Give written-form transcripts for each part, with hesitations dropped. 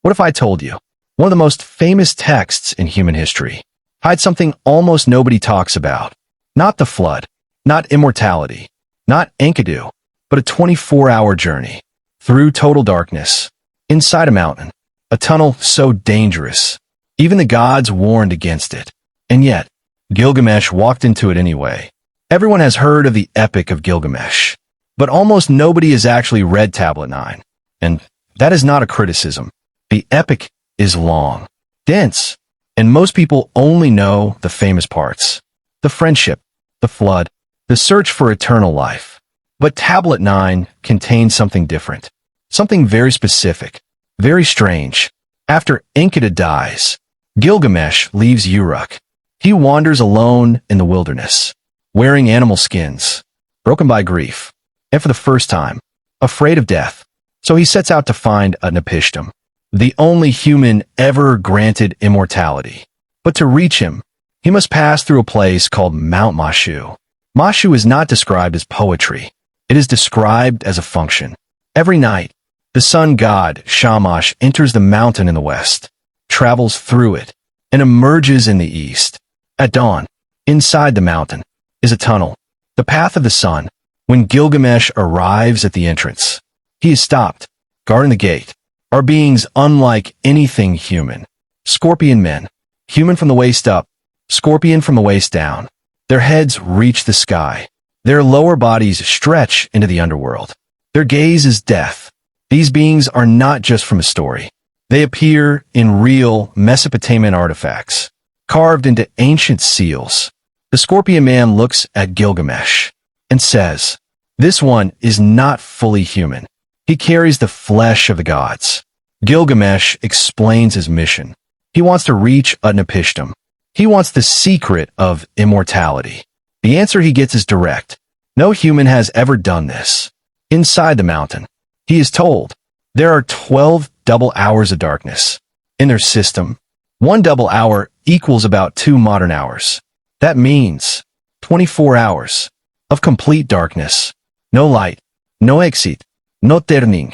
What if I told you? One of the most famous texts in human history hides something almost nobody talks about. Not the flood, not immortality, not Enkidu, but a 24-hour journey through total darkness, inside a mountain, a tunnel so dangerous. Even the gods warned against it. And yet, Gilgamesh walked into it anyway. Everyone has heard of the Epic of Gilgamesh, but almost nobody has actually read Tablet 9. And that is not a criticism. The epic is long, dense, and most people only know the famous parts. The friendship, the flood, the search for eternal life. But Tablet 9 contains something different. Something very specific, very strange. After Enkidu dies, Gilgamesh leaves Uruk. He wanders alone in the wilderness, wearing animal skins, broken by grief, and for the first time, afraid of death. So he sets out to find an Epishtim, the only human ever granted immortality. But to reach him, he must pass through a place called Mount Mashu. Mashu is not described as poetry. It is described as a function. Every night, the sun god, Shamash, enters the mountain in the west, travels through it, and emerges in the east. At dawn, inside the mountain, is a tunnel, the path of the sun. When Gilgamesh arrives at the entrance, he is stopped. Guarding the gate are beings unlike anything human. Scorpion men, human from the waist up, scorpion from the waist down. Their heads reach the sky. Their lower bodies stretch into the underworld. Their gaze is death. These beings are not just from a story. They appear in real Mesopotamian artifacts, carved into ancient seals. The scorpion man looks at Gilgamesh and says, "This one is not fully human. He carries the flesh of the gods." Gilgamesh explains his mission. He wants to reach an Epishtim. He wants the secret of immortality. The answer he gets is direct. No human has ever done this. Inside the mountain, he is told, there are 12 double hours of darkness. In their system, one double hour equals about 2 modern hours. That means 24 hours of complete darkness. No light, no exit, no turning.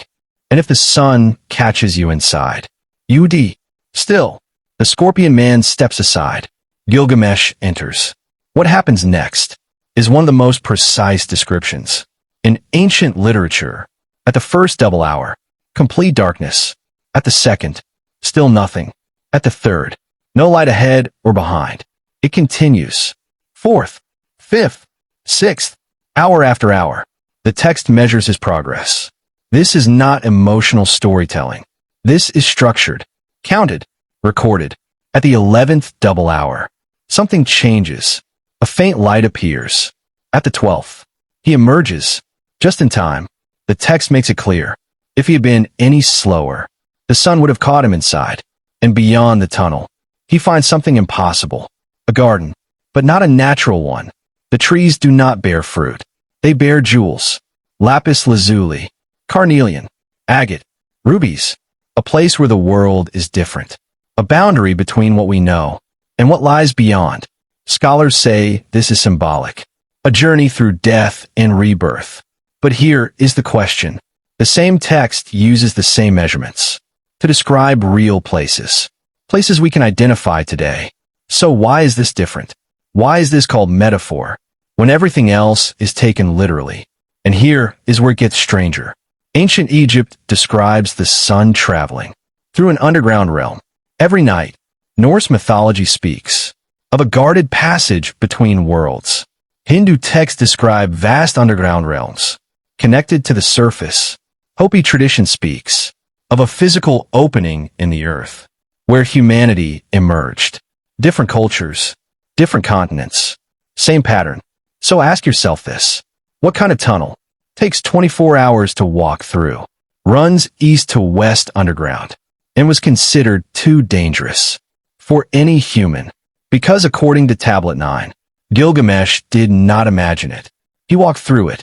And if the sun catches you inside, UD. Still, the scorpion man steps aside. Gilgamesh enters. What happens next is one of the most precise descriptions. In ancient literature, at the first double hour, complete darkness. At the second, still nothing. At the third, no light ahead or behind. It continues. Fourth, fifth, sixth, hour after hour. The text measures his progress. This is not emotional storytelling. This is structured, counted, recorded. At the 11th double hour, something changes. A faint light appears. At the 12th, he emerges. Just in time, the text makes it clear. If he had been any slower, the sun would have caught him inside. And beyond the tunnel, he finds something impossible. A garden, but not a natural one. The trees do not bear fruit. They bear jewels. Lapis lazuli, carnelian, agate, rubies. A place where the world is different. A boundary between what we know and what lies beyond. Scholars say this is symbolic. A journey through death and rebirth. But here is the question. The same text uses the same measurements to describe real places. Places we can identify today. So why is this different? Why is this called metaphor when everything else is taken literally? And here is where it gets stranger. Ancient Egypt describes the sun traveling through an underground realm. Every night, Norse mythology speaks of a guarded passage between worlds. Hindu texts describe vast underground realms connected to the surface. Hopi tradition speaks of a physical opening in the earth where humanity emerged. Different cultures, different continents, same pattern. So ask yourself this. What kind of tunnel takes 24 hours to walk through, runs east to west underground, and was considered too dangerous for any human? Because according to Tablet 9, Gilgamesh did not imagine it. He walked through it.